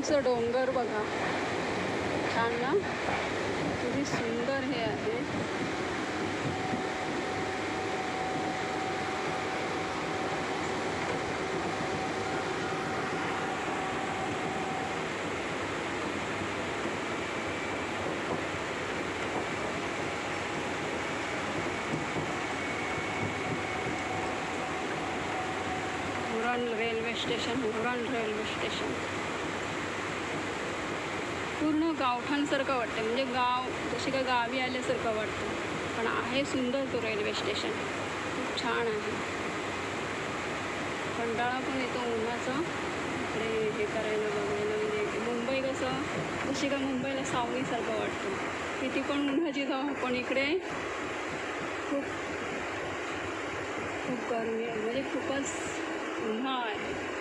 दूरचं डोंगर बघा, छान ना, किती सुंदर हे आहे. रेल्वे स्टेशन, रेल्वे स्टेशन पूर्ण गावठाणसारखं वाटतं, म्हणजे गाव जशी काय गावी आल्यासारखं वाटतं, पण आहे सुंदर तो रेल्वे स्टेशन, खूप छान आहे. कंटाळा पण येतो उन्हाचा इकडे हे करायला बघायला. म्हणजे मुंबई कसं, जशी काय मुंबईला सावलीसारखं वाटतं, किती पण उन्हाची जाऊ, पण इकडे खूप खूप गरमी आहे, म्हणजे खूपच उन्हाळा आहे.